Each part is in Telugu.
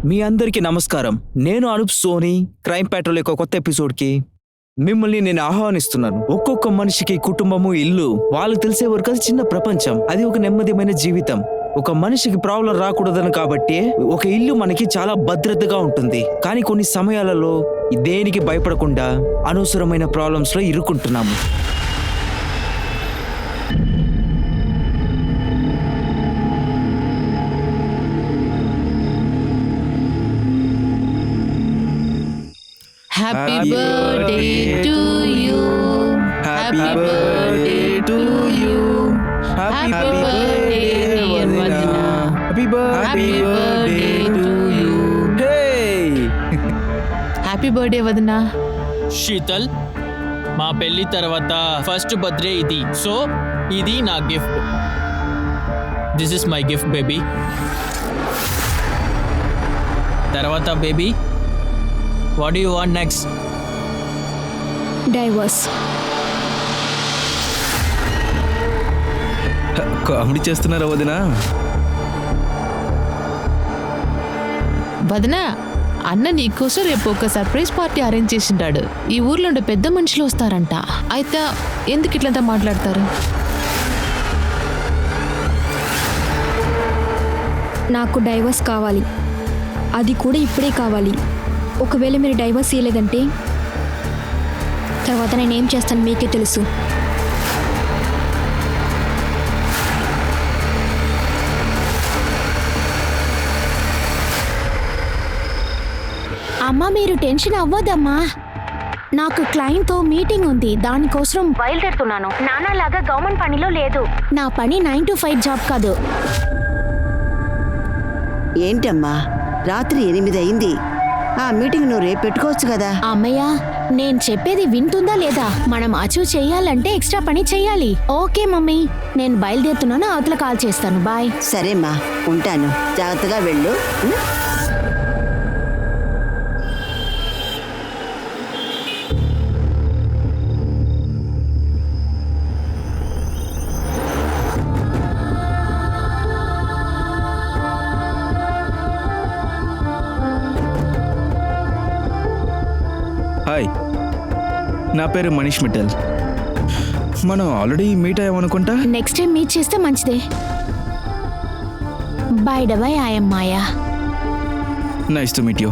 మీ అందరికీ నమస్కారం. నేను అనూప్ సోని క్రైమ్ పెట్రోల్ యొక్క కొత్త ఎపిసోడ్కి మిమ్మల్ని నేను ఆహ్వానిస్తున్నాను. ఒక్కొక్క మనిషికి కుటుంబము, ఇల్లు, వాళ్ళకి తెలిసే వరకు అది చిన్న ప్రపంచం. అది ఒక నెమ్మదిమైన జీవితం. ఒక మనిషికి ప్రాబ్లం రాకూడదని కాబట్టి ఒక ఇల్లు మనకి చాలా భద్రతగా ఉంటుంది. కానీ కొన్ని సమయాలలో దేనికి భయపడకుండా అనవసరమైన ప్రాబ్లమ్స్ లో ఇరుక్కుంటున్నాము. Happy birthday to you. Happy birthday to you. Happy birthday dear Vadna. Happy birthday to you. Hey! Happy birthday Vadna. Sheetal, మా పెళ్లి తర్వాత ఫస్ట్ బర్త్డే ఇది. సో ఇది నా gift. This is my gift baby. తర్వాత baby, what do you want next? Divorce. Comedy చేస్తున్నారా వదినా? వదనా, అన్న నీకోసం రేపు ఒక సర్ప్రైజ్ పార్టీ అరేంజ్ చేసింటాడు. ఈ ఊర్లో ఉండే పెద్ద మనుషులు వస్తారంట. అయితే ఎందుకు ఇట్లంతా మాట్లాడతారు? నాకు డైవర్స్ కావాలి, అది కూడా ఇప్పుడే కావాలి. ఒకవేళ మీరు డైవర్స్ ఇవ్వలేదంటే తర్వాత నేనేం చేస్తాను మీకే తెలుసు. అమ్మా, మీరు టెన్షన్ అవ్వదమ్మా. నాకు క్లయింట్తో మీటింగ్ ఉంది, దానికోసం బయలుదేరుతున్నాను. నాన్నలాగా గవర్నమెంట్ పనిలో లేదు. నా పని 9 to 5 జాబ్ కాదు. ఏంటమ్మా, రాత్రి 8 అయింది. ఆ మీటింగ్ నువ్వు రేపు పెట్టుకోవచ్చు కదా. అమ్మయ్య, నేను చెప్పేది వింటుందా లేదా? మనం అచీవ్ చెయ్యాలంటే ఎక్స్ట్రా పని చెయ్యాలి. ఓకే మమ్మీ, నేను బయలుదేరుతున్నాను. అవతల కాల్ చేస్తాను. బాయ్. సరేమ్మా, ఉంటాను. జాగ్రత్తగా వెళ్ళు. హాయ్, నా పేరు మనీష్ మిట్టల్. మనం ఆల్రెడీ మీట్ అయ్యామనుకుంటా. నెక్స్ట్ టైం మీట్ చేస్తే మంచిదే. By the way, I am Maya. Nice to meet you.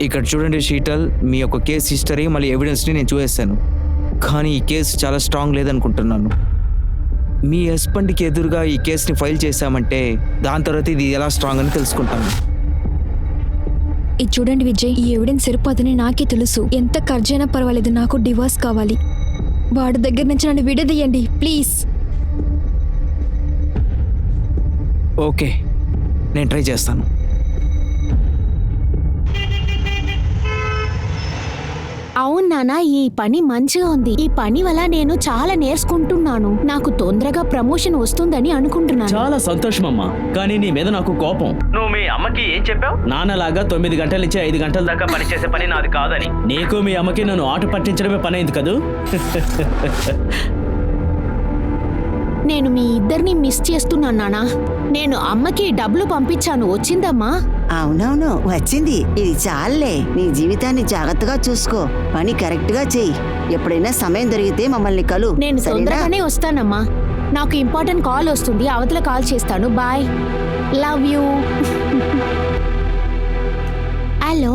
ఇక్కడ చూడండి శీతల్, మీ యొక్క కేసు హిస్టరీ మళ్ళీ ఎవిడెన్స్ని నేను చూసేస్తాను. కానీ ఈ కేసు చాలా స్ట్రాంగ్ లేదనుకుంటున్నాను. మీ హస్బెండ్కి ఎదురుగా ఈ కేసుని ఫైల్ చేశామంటే దాని తర్వాత ఇది ఎలా స్ట్రాంగ్ అని తెలుసుకుంటాను. ఇది చూడండి విజయ్, ఈ ఎవిడెన్స్ సరిపోదని నాకే తెలుసు. ఎంత ఖర్చైనా పర్వాలేదు, నాకు డివోర్స్ కావాలి. వాడి దగ్గర నుంచి నన్ను విడదీయండి ప్లీజ్. ఓకే, నేను ట్రై చేస్తాను. అవును నాన్న, ఈ పని మంచిగా ఉంది. ఈ పని వల్ల నేను చాలా నేర్చుకుంటున్నాను. నాకు తొందరగా ప్రమోషన్ వస్తుందని అనుకుంటున్నాను. చాలా సంతోషం అమ్మా, కానీ నీ మీద నాకు కోపం. నువ్వు మీ అమ్మకి ఏం చెప్పావు? నాన్నలాగా 9 గంటల నుంచి 5 గంటల దాకా పని చేసే పని నాది కాదని. నీకు మీ అమ్మకి నన్ను ఆట పట్టించడమే పని అయింది కదూ. నేను మీ ఇద్దరిని మిస్ చేస్తున్నాను నాన్న. నేను అమ్మకి డబ్బులు పంపించాను, వచ్చిందమ్మా? అవునవును, వచ్చింది. ఇది చాలే. నీ జీవితాన్ని జాగ్రత్తగా చూసుకో, పని కరెక్ట్ గా చెయ్యి. ఎప్పుడైనా సమయం దొరికితే మమ్మల్ని కలు. నేను తొందరగానే వస్తానమ్మా. నాకు ఇంపార్టెంట్ కాల్ వస్తుంది, అవతల కాల్ చేస్తాను. Bye, love you. Hello,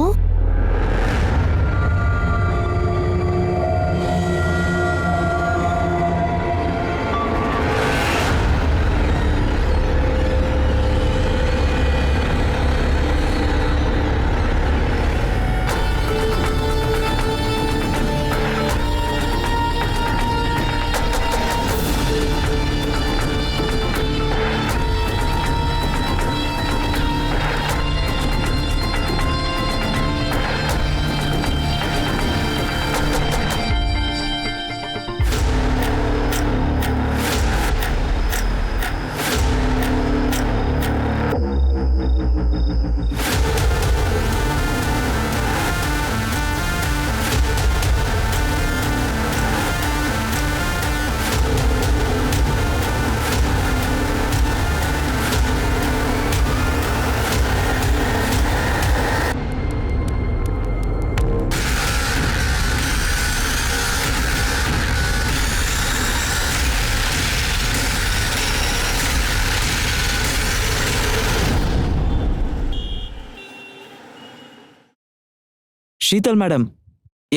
Sheetal madam,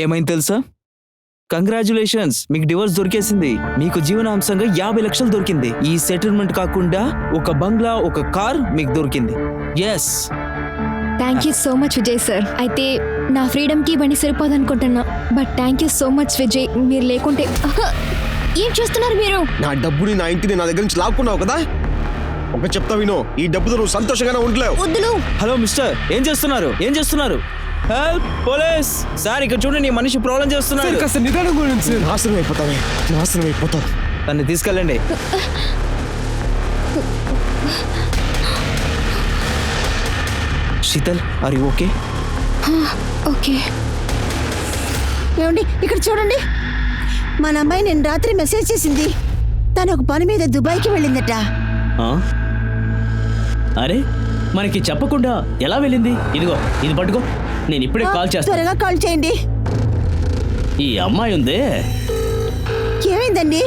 ఏమైంది తెలుసా? కంగ్రాచులేషన్స్, మీకు డివోర్స్ దొరికేసింది. మీకు జీవనాంశంగా 50 లక్షలు దొరికింది. ఈ సెటిల్మెంట్ కాకుండా ఒక బంగ్లా, ఒక కార్ మీకు దొరికింది. Yes. Thank you so much Vijay sir. అయితే నా ఫ్రీడమ్కి ఇవన్నీ సరిపోదనుకుంటున్నా. But thank you so much Vijay. మీరు లేకుంటే ఏం చేస్తున్నారు మీరు? నా డబ్బుని, నా ఇంటిని నా దగ్గర నుంచి లాక్కున్నావు కదా. ఒక చెప్తా విను, ఈ డబ్బుతో నువ్వు సంతోషంగానే ఉండలేవు. వద్దులు. హలో మిస్టర్, ఏం చేస్తున్నారు? హెల్ప్, పోలీస్ సార్, ఇక్కడ చూడండి, ఈ మనిషి ప్రాబ్లం చేస్తున్నాడు. కాస్త నిదానం గురించి నాశనం అయిపోతావు. తన్ని తీసుకెళ్ళండి. Sheetal, are you okay? Okay. ఏమండి, ఇక్కడ చూడండి. మన అమ్మాయి నేను రాత్రి మెసేజ్ చేసింది. తను ఒక పని మీద దుబాయ్కి వెళ్ళిందట. ఆ? అరే, మనకి చెప్పకుండా ఎలా వెళ్ళింది? ఇదిగో, ఇది పట్టుకో, నేను ఇప్పుడే కాల్ చేస్తాను. త్వరగా కాల్ చేయండి. ఈ అమ్మాయి ఉందే, ఏమైందండి?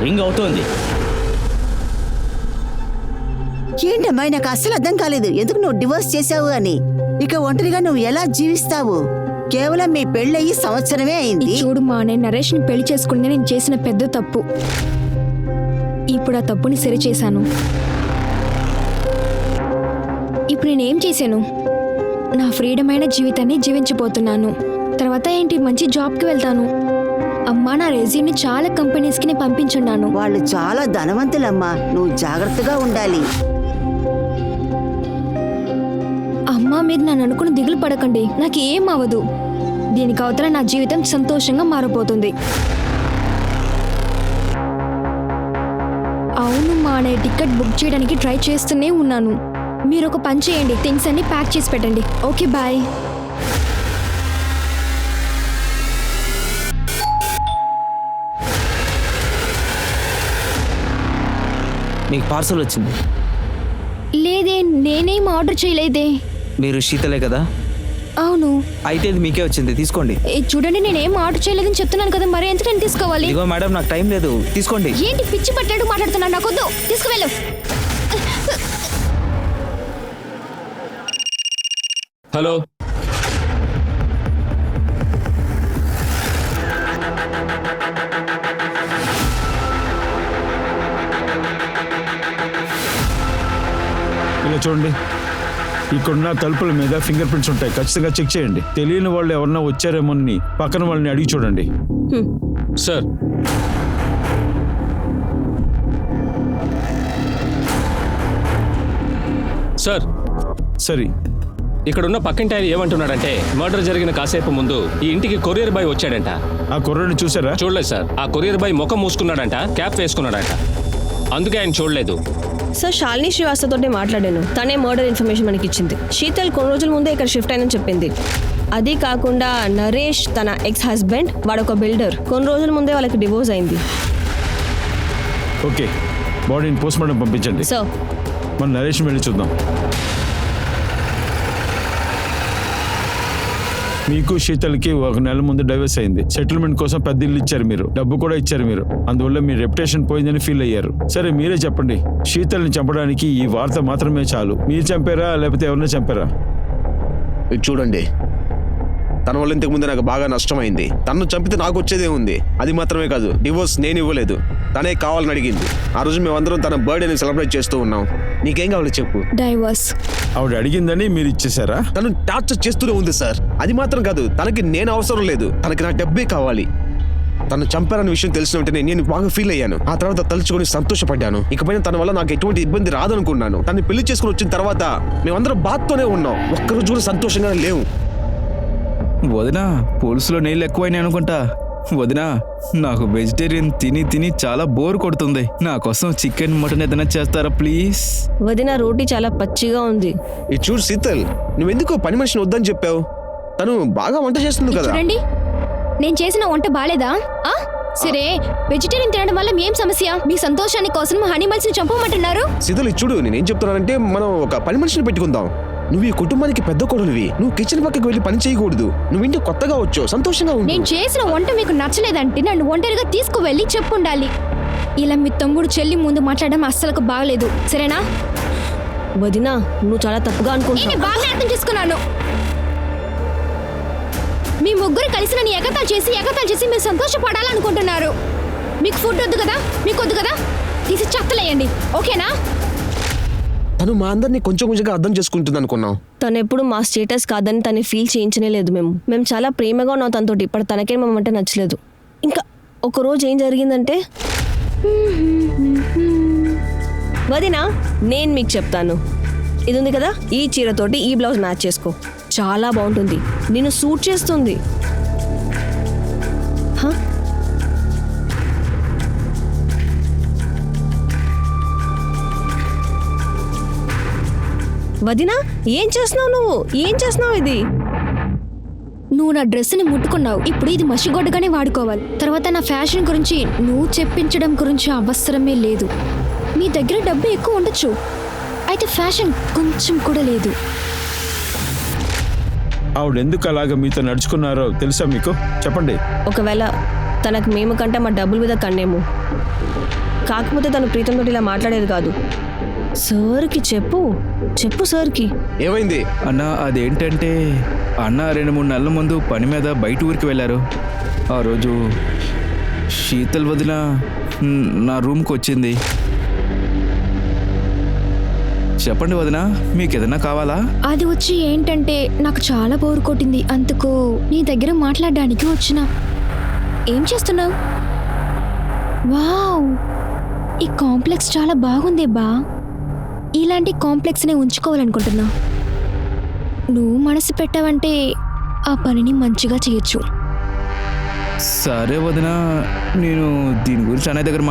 రింగ్ అవుతోంది. ఏంటమ్మాయి, నాకు అస్సలు అర్థం కాలేదు. ఎందుకు నువ్వు డివోర్స్ చేసావు అని. ఇక ఒంటరిగా నువ్వు ఎలా జీవిస్తావు? కేవలం మీ పెళ్ళయి సంవత్సరమే అయింది. చూడు మా, నేను నరేష్ని పెళ్లి చేసుకుంటే నేను చేసిన పెద్ద తప్పు. ఇప్పుడు ఆ తప్పుని సరిచేశాను. ఇప్పుడు నేనేం చేశాను? నా ఫ్రీడమ్ అయిన జీవితాన్ని జీవించబోతున్నాను. తర్వాత ఏంటి, మంచి జాబ్కి వెళ్తాను. అమ్మా, నా రెజ్యూమ్ని చాలా కంపెనీస్కి నేను పంపించున్నాను. వాళ్ళు చాలా ధనవంతులమ్మా, నువ్వు జాగ్రత్తగా ఉండాలి. అమ్మా, మీరు నన్ను అనుకుని దిగులు పడకండి. నాకు ఏం అవ్వదు. దీనికి అవతల నా జీవితం సంతోషంగా మారిపోతుంది. అవును మా, నేను టికెట్ బుక్ చేయడానికి ట్రై చేస్తూనే ఉన్నాను. మీరు ఒక పని చేయండి, థింగ్స్ అన్ని ప్యాక్ చేసి పెట్టండి. Okay, bye. మీకు పార్సల్ వచ్చింది. లేదే, నేనేం ఆర్డర్ చేయలేదే. మీరు శీతలే కదా? అవును. అయితే ఇది మీకే వచ్చింది, తీసుకోండి. చూడండి, నేనేం ఆర్డర్ చేయలేదని చెప్తున్నాను కదా, మరి ఎందుకు నేను తీసుకోవాలి? ఇదిగో మేడం, నాకు టైం లేదు, తీసుకోండి. ఏంటి పిచ్చి పట్టాడు మాట్లాడుతున్నాను? నాకు వద్దు, తీసుకువెళ్ళు. హలో, ఇలా చూడండి, ఇక్కడున్న తలుపుల మీద ఫింగర్ ప్రింట్స్ ఉంటాయి. ఖచ్చితంగా చెక్ చేయండి. తెలియని వాళ్ళు ఎవరన్నా వచ్చారేమోని పక్కన వాళ్ళని అడిగి చూడండి. సార్. సార్, సరే, ఇక్కడున్న పక్కింటి ఆయన ఏమంటున్నాడంటే మర్డర్ జరిగిన కాసేపు ముందు ఈ ఇంటికి కొరియర్ బాయ్ వచ్చాడంట. ఆ కుర్రాడిని చూసారా? చూడలేదు సార్. ఆ కొరియర్ బాయ్ ముఖం మూసుకున్నాడంట, క్యాప్ వేసుకున్నాడంట. అందుకే ఆయన చూడలేదు. సార్, శాలిని శ్రీవాస్తవతోనే మాట్లాడాను. తనే మర్డర్ ఇన్ఫర్మేషన్ మనకి ఇచ్చింది. శీతల్ కొన్ని రోజుల ముందే ఇక్కడ షిఫ్ట్ అయినని చెప్పింది. అది కాకుండా నరేష్ తన ఎక్స్ హస్బెండ్, వాడొక బిల్డర్. కొన్ని రోజుల ముందే వాళ్ళకి డివోర్స్ అయింది. ఓకే, బాడీని పోస్ట్ మార్టం పంపించండి. సార్, మన నరేష్ వెళ్ళి చూద్దాం. మీకు శీతల్కి 1 నెల ముందు డైవర్స్ అయింది. సెటిల్మెంట్ కోసం 10 ఇల్లు ఇచ్చారు మీరు, డబ్బు కూడా ఇచ్చారు మీరు. అందువల్ల మీ రెప్యుటేషన్ పోయిందని ఫీల్ అయ్యారు. సరే, మీరే చెప్పండి, శీతల్ని చంపడానికి ఈ వార్త మాత్రమే చాలు. మీరు చంపారా లేకపోతే ఎవరైనా చంపారా? ఇది చూడండి, తన వల్ల ఇంతకు ముందు నాకు బాగా నష్టమైంది. తను చంపితే నాకు వచ్చేదే ఉంది. అది మాత్రమే కాదు, డివోర్స్ నేను ఇవ్వలేదు, తనే కావాలని అడిగింది. ఆ రోజు మేమందరం తన బర్త్డేని సెలబ్రేట్ చేస్తూ ఉన్నాం. నీకేం కావాలో చెప్పు. డైవర్స్. ఆవిడ అడిగిందని మీరు ఇచ్చేసారా? తను టార్చర్ చేస్తూనే ఉంది సార్. అది మాత్రం కాదు, తనకి నేను అవసరం లేదు, తనకి నా డబ్బే కావాలి. తను చంపారన్న విషయం తెలిసిన వెంటనే నేను బాగా ఫీల్ అయ్యాను. ఆ తర్వాత తలుచుకొని సంతోషపడ్డాను. ఇకపైన తన వల్ల నాకు ఎటువంటి ఇబ్బంది రాదనుకున్నాను. తను పెళ్లి చేసుకుని వచ్చిన తర్వాత మేమందరం బాధతోనే ఉన్నాం. ఒక్కరోజు కూడా సంతోషంగా లేవు. వదినా, పులుసులో నీళ్ళు ఎక్కువైనాయి అనుకుంటా. వదినా, నాకు వెజిటేరియన్ తిని తిని చాలా బోర్ కొడుతుంది. నా కోసం చికెన్, మటన్ ఏదైనా చేస్తారా ప్లీజ్? వదిన, రోటీ చాలా పచ్చిగా ఉంది. ఇది చూడు శీతల్, నువ్వెందుకు పని మనిషిని వద్దని చెప్పావు? తను బాగా వంట చేస్తుంది కదా. చూడండి, నేను చేసిన వంట బాలేదా? సరే, వెజిటేరియన్ తినడం వల్ల ఏం సమస్య? మీ సంతోషాన్ని కోసం హనీమల్స్ ని చంపమంటున్నారు? శీతల్, ఇది చూడు, నేనేం చెప్తున్నానంటే మనం ఒక పని మనిషిని పెట్టుకుందాం. నువ్వు ఈ కుటుంబానికి పెద్ద కొడుకువి. నువ్వు కిచెన్ పక్కకి వెళ్ళి పని చేయకూడదు. నువ్వు ఇంటికి కొత్తగా వచ్చావు, సంతోషంగా ఉండు. నేను చేసిన వంట మీకు నచ్చలేదంటే నన్ను ఒంటరిగా తీసుకువెళ్ళి చెప్పుండాలి. ఇలా మీ తమ్ముడు చెల్లి ముందు మాట్లాడడం అస్సలకు బాగలేదు, సరేనా? వదినా, నువ్వు చాలా తప్పుగా అనుకుంటున్నావు. బాగా అర్థం చేసుకున్నాను. మీ ముగ్గురు కలిసి నన్ను ఎగతాలు చేసి మీరు సంతోషపడాలనుకుంటున్నారు. మీకు ఫుడ్ వద్దు కదా, మీకు వద్దు కదా, తీసి చెత్తలేయండి, ఓకేనా? తను మా అందరినీ కొంచెం కొంచెంగా అర్థం చేసుకుంటుంది అనుకున్నాం. తను ఎప్పుడు మా స్టేటస్ కాదని తను ఫీల్ చేయించనే లేదు. మేము చాలా ప్రేమగా ఉన్నాం తనతోటి. ఇప్పుడు తనకే మేమంటే నచ్చలేదు. ఇంకా ఒకరోజు ఏం జరిగిందంటే, వదినా నేను మీకు చెప్తాను. ఇది ఉంది కదా, ఈ చీరతోటి ఈ బ్లౌజ్ మ్యాచ్ చేసుకో, చాలా బాగుంటుంది, నేను సూట్ చేస్తుంది. హ? వదినా ఏం చేస్తున్నావు నువ్వు? ఏం చేస్తున్నావు? ఇది నువ్వు నా డ్రెస్ని ముట్టుకున్నావు, ఇప్పుడు ఇది మసిగొడ్డగానే వాడుకోవాలి. తర్వాత నా ఫ్యాషన్ గురించి నువ్వు చెప్పించడం గురించి అవసరమే లేదు. మీ దగ్గర డబ్బు ఎక్కువ ఉండొచ్చు, అయితే ఫ్యాషన్ కొంచెం కూడా లేదు. ఆవిడ ఎందుకు అలాగ మీతో నడుచుకున్నారో తెలుసా మీకు? చెప్పండి. ఒకవేళ తనకు మేము కంటే మా డబ్బుల మీద కన్నేమో. కాకపోతే తను ప్రీతంతో ఇలా మాట్లాడేది కాదు. సార్కి చెప్పు సార్కి. ఏమైంది అన్న? అదేంటంటే అన్న 2-3 నెలల ముందు పని మీద బయట ఊరికి వెళ్ళారు. ఆ రోజు శీతల్ వదిన నా రూమ్కి వచ్చింది. చెప్పండి వదిన, మీకు ఏదైనా కావాలా? అది వచ్చి ఏంటంటే నాకు చాలా బోర్ కొట్టింది, అందుకు నీ దగ్గర మాట్లాడడానికి వచ్చిన. ఏం చేస్తున్నావు? వావ్, ఈ కాంప్లెక్స్ చాలా బాగుంది బా. ఇలాంటి కాంప్లెక్స్నే ఉంచుకోవాలనుకుంటున్నా. నువ్వు మనసు పెట్టావంటే ఆ పనిని మంచిగా చేయొచ్చు. సరే వదిన, నేను దీని గురించి అన్నయ్య దగ్గర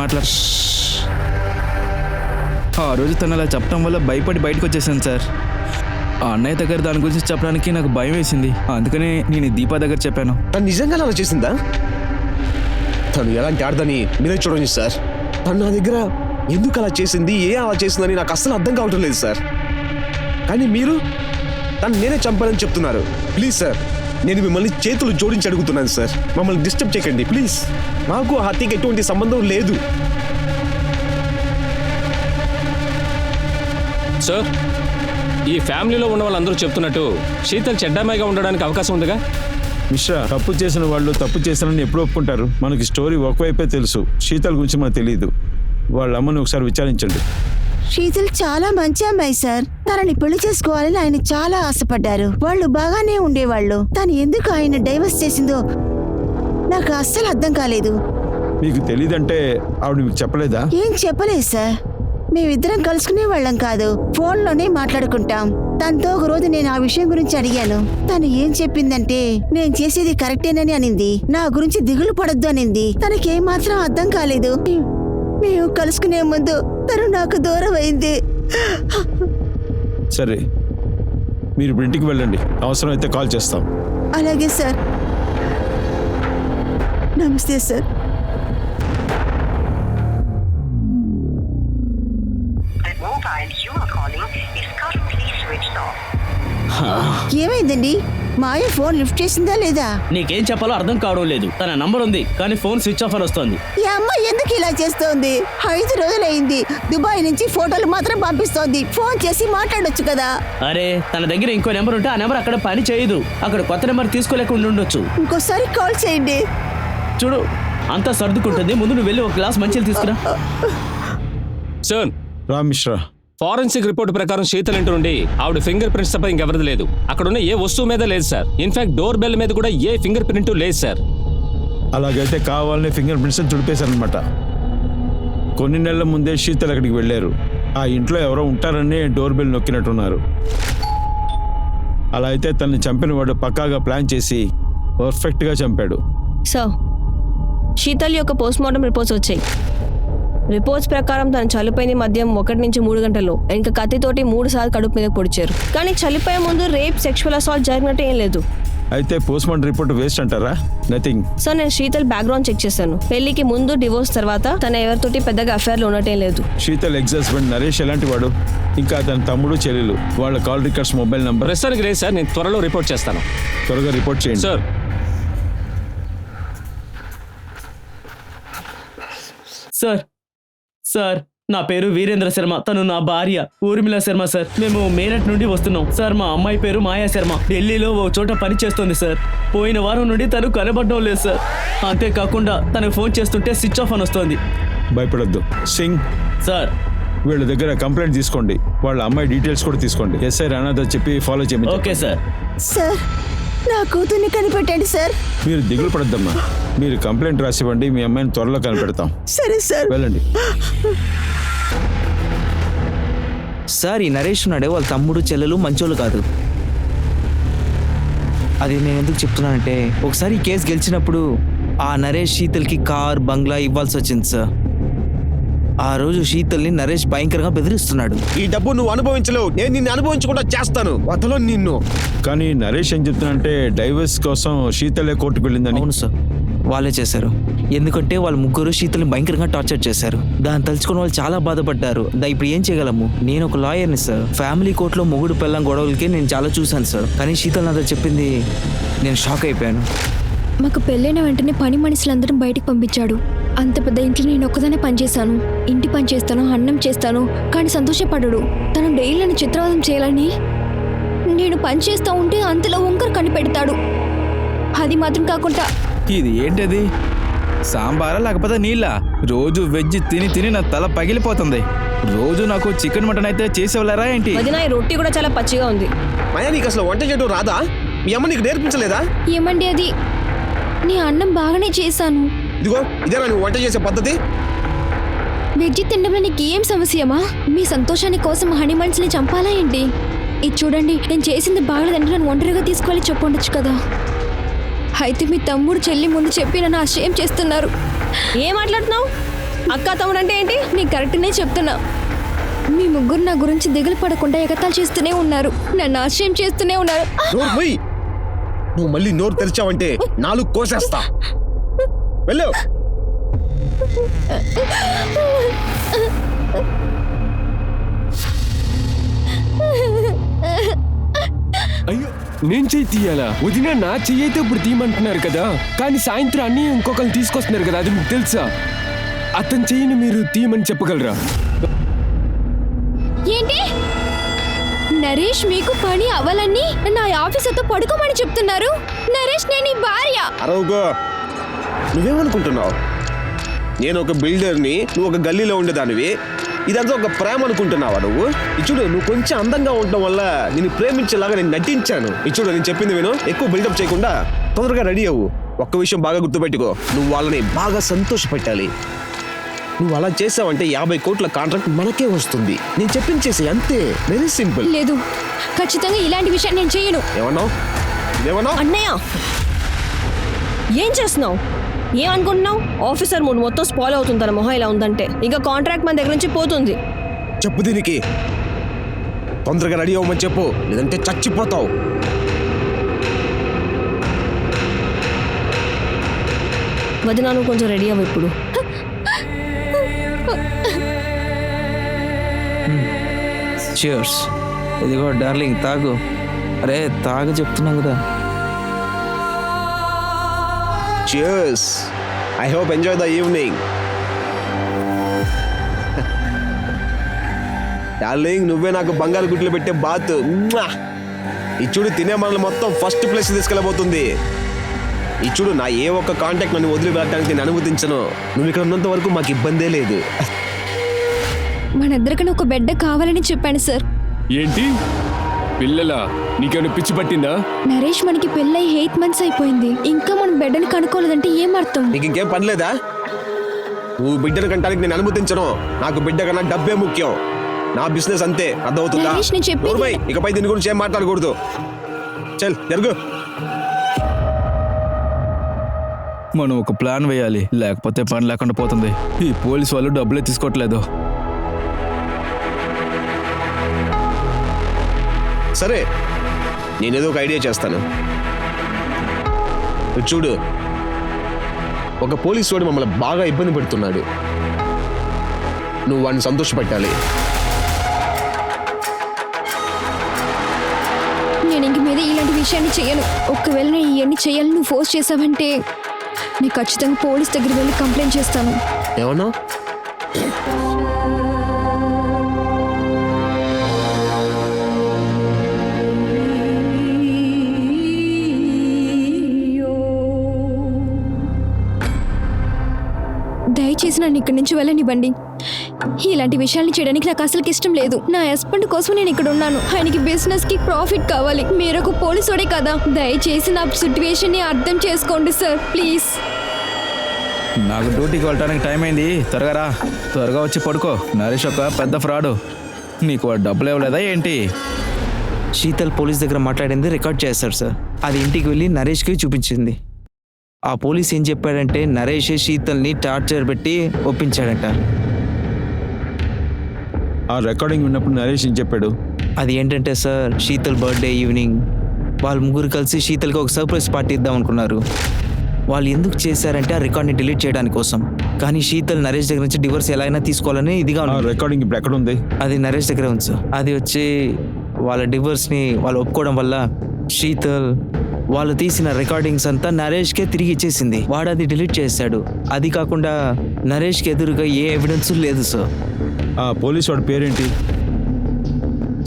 ఆ రోజు తను అలా చెప్పడం వల్ల భయపడి బయటకు వచ్చేసాను సార్. ఆ అన్నయ్య దగ్గర దాని గురించి చెప్పడానికి నాకు భయం వేసింది, అందుకనే నేను దీపా దగ్గర చెప్పాను. తను నిజంగా అలా చేసిందా? తను ఎలాంటి ఆడదని మీరే చూడండి సార్. తను నా దగ్గర ఎందుకు అలా చేసింది, అలా చేసిందని నాకు అస్సలు అర్థం కావటం లేదు సార్. కానీ మీరు తను నేనే చంపాలని చెప్తున్నారు. ప్లీజ్ సార్, నేను మిమ్మల్ని చేతులు జోడించి అడుగుతున్నాను సార్, మమ్మల్ని డిస్టర్బ్ చేయకండి ప్లీజ్. నాకు ఆ హత్యకి ఎటువంటి సంబంధం లేదు. సార్, ఈ ఫ్యామిలీలో ఉన్న వాళ్ళందరూ చెప్తున్నట్టు శీతల్ చెడ్డామాయిగా ఉండడానికి అవకాశం ఉందిగా? మిశ్రా, తప్పు చేసిన వాళ్ళు తప్పు చేశారని ఎప్పుడు ఒప్పుకుంటారు? మనకి స్టోరీ ఒకవైపే తెలుసు, శీతల్ గురించి మనకు తెలియదు. వాళ్ళ అమ్మని ఒకసారి విచారించండి. శీతల్ చాలా మంచి అమ్మాయి సార్. తనని పెళ్లి చేసుకోవాలని ఆయన చాలా ఆశపడ్డారు. వాళ్ళు బాగానే ఉండేవాళ్ళు. తను ఎందుకు ఆయన డైవర్స్ చేసిందో నాకు అస్సలు అర్థం కాలేదు. మీకు తెలియదంటే ఆవిడ మీకు చెప్పలేదా? ఏం చెప్పలేదు సార్. మేమిద్దరం కలుసుకునే వాళ్ళం కాదు, ఫోన్లోనే మాట్లాడుకుంటాం. తనతో ఒక రోజు నేను ఆ విషయం గురించి అడిగాను. తను ఏం చెప్పిందంటే నేను చేసేది కరెక్టేనని అనింది. నా గురించి దిగులు పడొద్దు అనింది. తనకేమాత్రం అర్థం కాలేదు. మేము కలుసుకునే ముందు తను నాకు దూరం అయింది. సరే, మీరు ఇప్పుడు ఇంటికి వెళ్ళండి, అవసరమైతే కాల్ చేస్తాం. అలాగే సార్. నమస్తే సార్. ఏమైందండి? మాయ ఫోన్ లిఫ్ట్ చేసిందా లేదా? నీకేం చెప్పాలో అర్థం కావడం లేదు. తన నంబర్ ఉంది కానీ ఫోన్ స్విచ్ ఆఫ్ అని వస్తోంది. ఈ అమ్మాయి ఎందుకు ఇలా చేస్తోంది? 5 రోజులైంది. దుబాయ్ నుంచి ఫోటోలు మాత్రం పంపిస్తోంది. ఫోన్ చేసి మాట్లాడొచ్చు కదా. అరే, తన దగ్గర ఇంకో నెంబర్ ఉంటే ఆ నెంబర్ అక్కడ పని చేయదు. అక్కడ కొత్త నెంబర్ తీసుకోలేకుండా ఉండొచ్చు. ఇంకోసారి కాల్ చేయండి. చూడు, అంతా సర్దుకుంటుంది. ముందు నువ్వు వెళ్ళి ఒక గ్లాస్ మంచిలు తీసుకురా. సార్, రా మిశ్రా. ఫారెన్సిక్ రిపోర్ట్ ప్రకారం శీతల్ ఇంటి నుండి ఆవిడ ఫింగర్ ప్రింట్స్ తప్ప ఇంకెవరిది లేదు. అక్కడున్న ఏ వస్తువు మీద లేదు సార్. ఇన్ఫాక్ట్ డోర్ బెల్ మీద కూడా ఏ ఫింగర్ ప్రింట్ లేదు సార్. అలాగైతే కావాలని ఫింగర్ ప్రింట్స్ తుడిపేశారనమాట. కొన్ని నెలల ముందే శీతల్ అక్కడికి వెళ్ళారు. ఆ ఇంట్లో ఎవరో ఉంటారని డోర్ బెల్ నొక్కినట్టున్నారు. అలా అయితే తనని చంపిన వాడు పక్కాగా ప్లాన్ చేసి పర్ఫెక్ట్గా చంపాడు. సార్, శీతల్ యొక్క పోస్ట్మార్టం రిపోర్ట్స్ వచ్చాయి. రిపోర్ట్స్ ప్రకారం తను చనిపోయింది మధ్యం 1 నుంచి 3 గంటల్లో. ఇంకా కత్తితోటి 3 సార్లు కడుపు మీద పొడిచారు. కానీ చనిపోయే ముందు రేప్, సెక్షువల్ అసాల్ట్ జరిగినట్టు ఏం లేదు. అయితే పోస్ట్మార్టం రిపోర్ట్ వేస్ట్ అంటారా? నథింగ్. సార్, నేను శీతల్ బ్యాక్గ్రౌండ్ చెక్ చేశాను. పెళ్లికి ముందు, డివోర్స్ తర్వాత తన ఎవరితోటి పెద్దగా అఫైర్లు ఉన్నట్టేం లేదు. శీతల్ ఎక్స్ హస్బెండ్ నరేష్ ఎలాంటి వాడు? ఇంకా తన తమ్ముడు, చెల్లెలు, వాళ్ళ కాల్ రికార్డ్స్, మొబైల్ నంబర్ ప్రస్తుతానికి లేదు సార్. నేను త్వరలో రిపోర్ట్ చేస్తాను. త్వరగా రిపోర్ట్ చేయండి సార్. సార్, సార్, నా పేరు వీరేంద్ర శర్మ, తను నా భార్య ఊర్మిళ శర్మ సార్. మేము మేరట్ నుండి వస్తున్నాం సార్. మా అమ్మాయి పేరు మాయా శర్మ, ఢిల్లీలో ఓ చోట పని చేస్తుంది సార్. పోయిన వారం నుండి తను కనబడడం లేదు సార్. అంతేకాకుండా తనకు ఫోన్ చేస్తుంటే స్విచ్ ఆఫ్ అని వస్తుంది. భయపడొద్దు. సింగ్, సార్ వీళ్ళ దగ్గర కంప్లైంట్ తీసుకోండి. వాళ్ళ అమ్మాయి డీటెయిల్స్ కూడా తీసుకోండి. ఎస్ఐ రానాథ్ చెప్పి ఫాలో చేయమని ఓకే సార్. సార్ నా కూతుర్ని కనిపెట్టండి సార్. మీరు దిగులు పడద్దమ్మా. మీరు కంప్లైంట్ రాసివ్వండి, మీ అమ్మాయిని త్వరలో కనిపెడతాం. సరే సార్. వెళ్ళండి. సార్ ఈ నరేష్ ఉన్నాడే వాళ్ళ తమ్ముడు చెల్లెలు మంచోళ్ళు కాదు. అది నేను ఎందుకు చెప్తున్నానంటే ఒకసారి ఈ కేసు గెలిచినప్పుడు ఆ నరేష్ శీతల్కి కార్ బంగ్లా ఇవ్వాల్సి వచ్చింది సార్. ఆ రోజు శీతల్ని నరేష్ భయంకరంగా బెదిరిస్తున్నాడు. ఈ డబ్బు నువ్వు అనుభవించలేవు, నేను నిన్ను అనుభవించకుండా చేస్తాను, వదలో నిన్ను. కానీ నరేష్ ఏం చెప్తున్నా డైవర్స్ కోసం శీతలే కోర్టుకు వెళ్ళిందని. అవును సార్, వాళ్ళే చేశారు. ఎందుకంటే వాళ్ళు ముగ్గురు శీతల్ని భయంకరంగా టార్చర్ చేశారు. దాన్ని తలుచుకుని వాళ్ళు చాలా బాధపడ్డారు. ఇప్పుడు ఏం చేయగలము? నేను ఒక లాయర్ని సార్. ఫ్యామిలీ కోర్టులో మొగుడు పెళ్ళం గొడవలకి నేను చాలా చూశాను సార్. కానీ శీతల్ నాతో చెప్పింది నేను షాక్ అయిపోయాను. మాకు పెళ్ళైన వెంటనే పని మనుషులందరూ బయటికి పంపించాడు. అంత పెద్ద ఇంట్లో నేను ఒక్కదానే పనిచేశాను. ఇంటి పని చేస్తాను, అన్నం చేస్తాను, కానీ సంతోషపడడు. తను డైలీ నన్ను చిత్రవదం చేయాలని నేను పని చేస్తూ ఉంటే అంతలో వంకర కనిపెడతాడు. అది మాత్రం కాకుండా ఇది ఏంటది? సాంబారా లేకపోతే నీళ్ళ? రోజు వెజ్ తిని తిని నా తల పగిలిపోతుంది. రోజు నాకు చికెన్ మటన్ అయితే చేసేవాళ్ళరా ఏంటి? వదిన ఈ రొట్టి కూడా చాలా పచ్చిగా ఉంది. మాయా నీకు అసలు వంట చేయడం రాదా? మీ అమ్మ నీకు నేర్పించలేదా? ఏమండి అది నీ అన్నం బాగానే చేశాను. ఇదిగో ఇదేనా నువ్వు వంట చేసే పద్ధతి? వెజ్జి తినడంలో నీకు ఏం సమస్యమా? మీ సంతోషాని కోసం హనీ మనిషిని చంపాలా ఏంటి? ఇది చూడండి, నేను చేసింది బాగలేదంటే నన్ను ఒంటరిగా తీసుకెళ్ళి చెప్పుండొచ్చు కదా. అయితే మీ తమ్ముడు చెల్లి ముందు చెప్పి నన్ను ఆశ్చర్యం చేస్తున్నారు. ఏం మాట్లాడుతున్నావు? అక్క తమ్ముడు అంటే ఏంటి? నేను కరెక్ట్నే చెప్తున్నా. మీ ముగ్గురు నా గురించి దిగులు పడకుండా ఎగతాలు చేస్తూనే ఉన్నారు, నన్ను ఆశ్చర్యం చేస్తూనే ఉన్నారు. నువ్వు మళ్ళీ నోరు తెరిచావంటే నాలుగు కోసేస్తా. వెళ్ళు. అయ్యో, నేను చెయ్యి తీయాలా? వదిన నా చెయ్యి అయితే ఇప్పుడు తీయమంటున్నారు కదా, కానీ సాయంత్రం అన్నీ ఇంకొకరు తీసుకొస్తున్నారు కదా, అది మీకు తెలుసా? అతని చెయ్యిని మీరు తీయమని చెప్పగలరా? ఏంటి నరేష్ మీకు పని అవ్వాలని నా ఆఫీసర్తో పడుకోమని చెప్తున్నారు? నరేష్ నేను నీ భార్య. అరవుగో, నువ్వేమనుకుంటున్నావు? నేను ఒక బిల్డర్ని, నువ్వు ఒక గల్లీలో ఉండేదానివి. ఇదంతా ఒక ప్రేమ అనుకుంటున్నావా నువ్వు? ఇచ్చుడు, నువ్వు కొంచెం అందంగా ఉండటం వల్ల నేను ప్రేమించేలాగా నేను నటించాను. ఇచ్చుడు, నేను చెప్పింది విను. ఎక్కువ బిల్డప్ చేయకుండా తొందరగా రెడీ అవ్వు. ఒక్క విషయం బాగా గుర్తుపెట్టుకో, నువ్వు వాళ్ళని బాగా సంతోషపెట్టాలి. నువ్వు అలా చేసావంటే 50 కోట్ల కాంట్రాక్ట్ మనకే వస్తుంది. నేను చెప్పింది చేసి అంతే, వెరీ సింపుల్. లేదు, ఖచ్చితంగా ఇలాంటి విషయం నేను చేయను. ఏమన్నావు? అన్నయ్య ఏం చేస్తున్నావు? ఏమనుకుంటున్నావు? ఆఫీసర్ మూడు మొత్తం స్పాయిల్ అవుతుంది తన మొహం ఇలా ఉందంటే. ఇంకా కాంట్రాక్ట్ మన దగ్గర నుంచి పోతుంది. చెప్పు దీనికి. తొందరగా రెడీ అవ్వమని చెప్పు, లేదంటే చచ్చిపోతావు. వదినా నువ్వు కొంచెం రెడీ అవ్వు ఇప్పుడు. Cheers. ఇదిగో డార్లింగ్, తాగు. అరే తాగు చెప్తున్నాం కదా. Cheers. I hope enjoy the evening. Darling, నువ్వే నాకు బంగారు గుడ్లు పెట్టే బాత్. ఈ చూడు, తినే మనల్ని మొత్తం ఫస్ట్ ప్లేస్ తీసుకెళ్ళబోతుంది. ఈ చూడు, నా ఏ ఒక్క కాంటాక్ట్ నన్ను వదిలి వెళ్ళడానికి నేను అనుమతించను. నువ్వు ఇక్కడ ఉన్నంత వరకు మాకు ఇబ్బందే లేదు. మనిద్దరికన్నా ఒక బిడ్డ కావాలని చెప్పాను సార్. ఏంటి పిల్లలా? నీకేమైనా పిచ్చి పట్టిందా? నరేష్ మనకి పెళ్ళై 8 months అయిపోయింది. ఇంకా మనం బిడ్డని కనుక్కోలేదంటే ఏం అర్థం? నీకు ఇంకేం పని లేదా? నువ్వు బిడ్డను కంటానికి నేను అనుమతించను. నాకు బిడ్డ కన్నా డబ్బే ముఖ్యం. నా బిజినెస్ అంతే, అర్థమవుతుందా? నరేష్, నేను చెప్పింది ఇకపై దీని గురించి ఏం మాట్లాడకూడదు. చల్ జరుగు. మనం ఒక ప్లాన్ వేయాలి, లేకపోతే పని లేకుండా పోతుంది. ఈ పోలీస్ వాళ్ళు డబ్బులే తీసుకోవట్లేదు. సరే, నేనేదో ఒక ఐడియా చేస్తాను. చూడు, ఒక పోలీసు వాడు మమ్మల్ని బాగా ఇబ్బంది పెడుతున్నాడు. నువ్వు వాడిని సంతోషపెట్టాలి. నేను ఇంక మీద ఇలాంటి విషయాన్ని చేయను. ఒకవేళ నేను ఇవన్నీ చేయాలని నువ్వు ఫోర్స్ చేసావంటే నేను ఖచ్చితంగా పోలీస్ దగ్గర వెళ్ళి కంప్లైంట్ చేస్తాను. ఏమన్నా? దయచేసి నన్ను ఇక్కడి నుంచి వెళ్ళనివ్వండి. ఇలాంటి విషయాల్ని చేయడానికి నాకు అసలు ఇష్టం లేదు. నా హస్బెండ్ కోసం నేను ఇక్కడ ఉన్నాను. ఆయనకి బిజినెస్ కి ప్రాఫిట్ కావాలి. మీరు ఒక పోలీసుడే కదా, దయచేసి నా సిచ్యువేషన్ ని అర్థం చేసుకోండి సార్, ప్లీజ్. నాకు డ్యూటీకి వెళ్ళడానికి టైం అయింది, త్వరగా రా, త్వరగా వచ్చి పడుకో. నరేష్ ఒక పెద్ద ఫ్రాడు, నీకు వాడు డబ్బులు ఇవ్వలేదా ఏంటి? శీతల్ పోలీస్ దగ్గర మాట్లాడింది రికార్డ్ చేశాడు సార్. అది ఇంటికి వెళ్ళి నరేష్కి చూపించింది. ఆ పోలీస్ ఏం చెప్పాడంటే నరేష్ శీతల్ని టార్చర్ పెట్టి ఒప్పించాడంట. ఆ రికార్డింగ్ విన్నప్పుడు నరేష్ ఏం చెప్పాడు? అది ఏంటంటే సార్, శీతల్ బర్త్డే ఈవినింగ్ వాళ్ళు ముగ్గురు కలిసి శీతల్కి ఒక సర్ప్రైజ్ పార్టీ ఇద్దాం అనుకున్నారు. వాళ్ళు ఎందుకు చేశారంటే ఆ రికార్డ్ని డిలీట్ చేయడానికి కోసం. కానీ శీతల్ నరేష్ దగ్గర నుంచి డివోర్స్ ఎలా అయినా తీసుకోవాలని ఇదిగా ఆ రికార్డింగ్ ఇప్పుడు ఎక్కడ ఉంది? అది నరేష్ దగ్గర ఉంది సార్. అది వచ్చి వాళ్ళ డివోర్స్ని వాళ్ళు ఒప్పుకోవడం వల్ల శీతల్ వాళ్ళు తీసిన రికార్డింగ్స్ అంతా నరేష్కే తిరిగి ఇచ్చేసింది. వాడు అది డిలీట్ చేశాడు. అది కాకుండా నరేష్కి ఎదురుగా ఏ ఎవిడెన్స్ లేదు సార్. ఆ పోలీస్ వాడి పేరేంటి?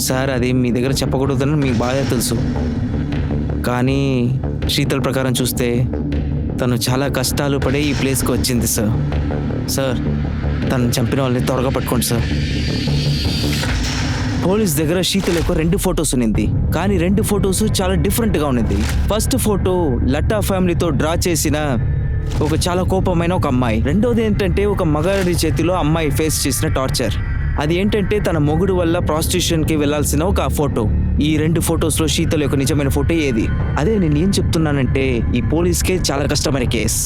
సార్ అది మీ దగ్గర చెప్పకూడదని మీకు బాగా తెలుసు. కానీ శీతల్ ప్రకారం చూస్తే తను చాలా కష్టాలు పడే ఈ ప్లేస్కి వచ్చింది సార్. సార్ తను చంపిన వాళ్ళని త్వరగా పట్టుకోండి సార్. పోలీస్ దగ్గర శీతల్ యొక్క 2 ఫొటోస్ ఉన్నింది. కానీ 2 ఫొటోస్ చాలా డిఫరెంట్గా ఉన్నది. ఫస్ట్ ఫోటో లట్టా ఫ్యామిలీతో డ్రా చేసిన ఒక చాలా కోపమైన ఒక అమ్మాయి. రెండోది ఏంటంటే ఒక మగాడి చేతిలో అమ్మాయి ఫేస్ చేసిన టార్చర్. అది ఏంటంటే తన మొగుడు వల్ల ప్రాస్టిట్యూషన్కి వెళ్లాల్సిన ఒక ఫోటో. ఈ 2 ఫొటోస్లో శీతల్ యొక్క నిజమైన ఫోటో ఏది? అదే నేను ఏం చెప్తున్నానంటే ఈ పోలీస్కే చాలా కష్టమైన case.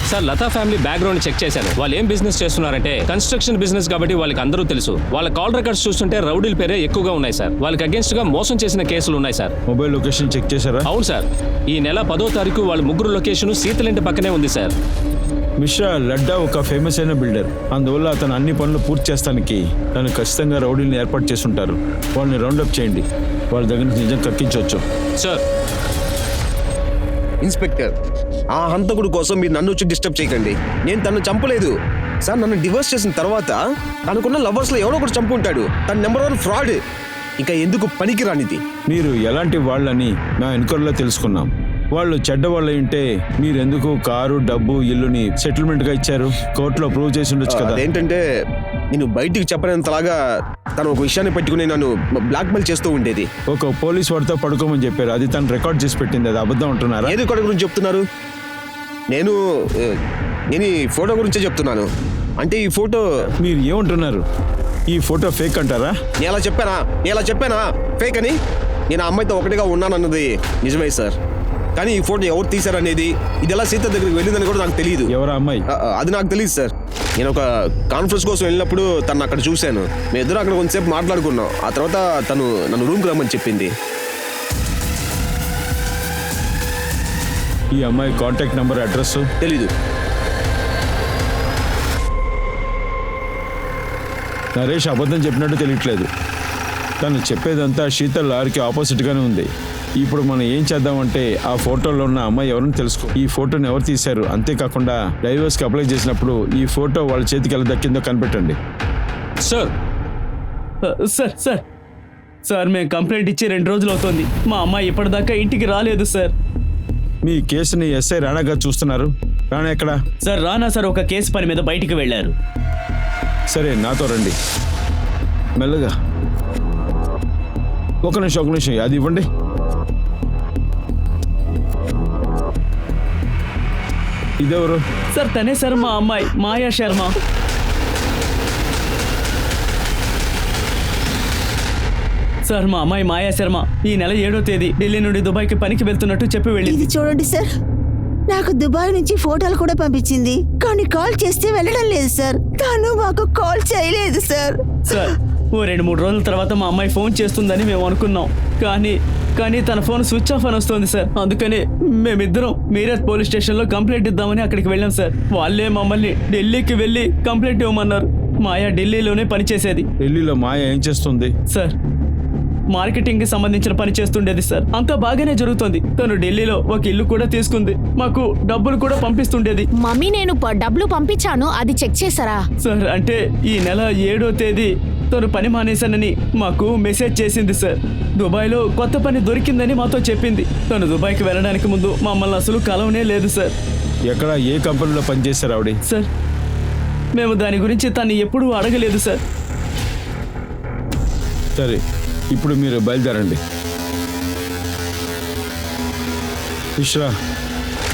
Sir Lata family background check చేశాను. వాళ్ళు ఏం బిజినెస్ చేస్తున్నారంటే కన్స్ట్రక్షన్ బిజినెస్ కాబట్టి వాళ్ళకి అందరూ తెలుసు. వాళ్ళ కాల్ రికార్డ్స్ చూస్తుంటే రౌడీల పేరే ఎక్కువగా ఉన్నాయి సార్. వాళ్ళకి అగేన్స్ట్ గా మోసం చేసిన కేసులు ఉన్నాయి సార్. మొబైల్ లొకేషన్ చెక్ చేశారా? అవును సార్, ఈ నెల 10వ తారీఖు వాళ్ళ ముగ్గురు లొకేషన్ శీతల్ ఇంటి పక్కనే ఉంది సార్. మిశ్రా లడ్డా ఒక ఫేమస్ అయిన బిల్డర్. అందువల్ల అతను అన్ని పనులు పూర్తి చేస్తానికి తను ఖచ్చితంగా రౌడీని ఏర్పాటు చేస్తుంటారు. వాళ్ళని రౌండప్ చేయండి. వాళ్ళ దగ్గర నుంచి నిజం కక్కించవచ్చు. సార్ ఇన్స్పెక్టర్, ఆ హంతకుడు కోసం మీరు నన్ను వచ్చి డిస్టర్బ్ చేయకండి. నేను తను చంపలేదు సార్. నన్ను డివోర్స్ చేసిన తర్వాత తనకున్న లవర్స్లో ఎవడో ఒకటి చంపుంటాడు. తన నెంబర్ 1 ఫ్రాడ్. ఇంకా ఎందుకు పనికి రానిది? మీరు ఎలాంటి వాళ్ళని నా ఎన్క్వైరీలో తెలుసుకున్నాం. వాళ్ళు చెడ్డవాళ్ళు ఉంటే మీరు ఎందుకు కారు, డబ్బు, ఇల్లుని సెటిల్మెంట్ గా ఇచ్చారు? కోర్టులో ప్రూవ్ చేసి ఉండొచ్చు కదా. అదేంటంటే నేను బయటికి చెప్పలేనంతలాగా తను ఒక విషయాన్ని పెట్టుకుని నన్ను బ్లాక్మెయిల్ చేస్తూ ఉండేది. ఒక పోలీస్ వాడితో పడుకోమని చెప్పారు. అది తను రికార్డ్ చేసి పెట్టింది. అది అబద్ధం అంటున్నారా? ఏ రికార్డు గురించి చెప్తున్నారు? నేను ఈ ఫోటో గురించే చెప్తున్నాను. అంటే ఈ ఫోటో మీరు ఏమంటున్నారు? ఈ ఫోటో ఫేక్ అంటారా? నేను ఎలా చెప్పానా ఫేక్ అని? నేను ఆ అమ్మాయితో ఒకటిగా ఉన్నానన్నది నిజమే సార్. కానీ ఈ ఫోటో ఎవరు తీశారనేది, ఇది ఎలా సీత దగ్గరికి వెళ్ళిందని కూడా నాకు తెలియదు. ఎవరా అమ్మాయి? అది నాకు తెలియదు సార్. నేను ఒక కాన్ఫరెన్స్ కోసం వెళ్ళినప్పుడు తను అక్కడ చూశాను. మేము ఇద్దరు అక్కడ కొంతసేపు మాట్లాడుకున్నాం. ఆ తర్వాత తను నన్ను రూమ్కి రమ్మని చెప్పింది. ఈ అమ్మాయి కాంటాక్ట్ నెంబర్, అడ్రస్ తెలీదు. నరేష్ అబద్ధం చెప్పినట్టు తెలియట్లేదు. తను చెప్పేదంతా శీతల్ లారీకి ఆపోజిట్గానే ఉంది. ఇప్పుడు మనం ఏం చేద్దామంటే ఆ ఫోటోలో ఉన్న అమ్మాయి ఎవరిని తెలుసుకో. ఈ ఫోటోని ఎవరు తీశారు, అంతేకాకుండా డైవర్స్కి అప్లై చేసినప్పుడు ఈ ఫోటో వాళ్ళ చేతికి ఎలా దక్కిందో కనిపెట్టండి. సార్ సార్ సార్ సార్ మేము కంప్లైంట్ ఇచ్చి 2 రోజులు అవుతుంది. మా అమ్మాయి ఇప్పటిదాకా ఇంటికి రాలేదు సార్. మీ కేసుని ఎస్ఐ రాణా గారు చూస్తున్నారు. రాణా ఎక్కడ? సార్ రానా సార్ ఒక కేసు పని మీద బయటికి వెళ్ళారు. సరే నాతో రండి. మెల్లగా. ఒక నిమిషం అది ఇవ్వండి. ఇదెవరు? సార్ తనే సార్ మా అమ్మాయి మాయా శర్మ. సార్ మా అమ్మాయి మాయా శర్మ ఈ నెల 7వ తేదీ ఢిల్లీ నుండి దుబాయ్కి పనికి వెళ్తున్నట్టు చెప్పి వెళ్ళింది. ఇది చూడండి సార్, నాకు దుబాయ్ నుంచి ఫోటోలు కూడా పంపించింది. కానీ కాల్ చేస్తే వెళ్ళడం లేదు సార్. తను మాకు కాల్ చేయలేదు సార్. సార్ ఓ 2-3 రోజుల తర్వాత మా అమ్మాయి ఫోన్ చేస్తుందని మేము అనుకున్నాం. కానీ తన ఫోన్ స్విచ్ ఆఫ్ అని వస్తుంది సార్. అందుకని మేమిద్దరం మీరత్ పోలీస్ స్టేషన్లో కంప్లైంట్ ఇద్దామని అక్కడికి వెళ్ళాం సార్. వాళ్ళే మమ్మల్ని ఢిల్లీకి వెళ్ళి కంప్లైంట్ ఇవ్వమన్నారు. మాయా ఢిల్లీలోనే పనిచేసేది. ఢిల్లీలో మాయా ఏం చేస్తుంది? సార్ మార్కెటింగ్ కి సంబంధించిన పని చేస్తుండేది సార్. అంతా బాగానే జరుగుతుంది. తను ఢిల్లీలో ఒక ఇల్లు కూడా తీసుకుంది. మాకు డబ్బులు కూడా పంపిస్తుండేది. మమ్మీ నేను డబ్బులు పంపించాను, అది చెక్ చేశారా? సార్ అంటే ఈ నెల 7వ తేదీ తను పని మానేశానని మాకు మెసేజ్ చేసింది సార్. దుబాయ్లో కొత్త పని దొరికిందని మాతో చెప్పింది. తను దుబాయ్కి వెళ్ళడానికి ముందు మమ్మల్ని అసలు కలవనే లేదు సార్. ఎక్కడ ఏ కంపెనీలో పనిచేశారు ఆవిడ? సార్ మేము దాని గురించి తను ఎప్పుడూ అడగలేదు సార్. సరే ఇప్పుడు మీరు బయలుదేరండి. మిశ్రా,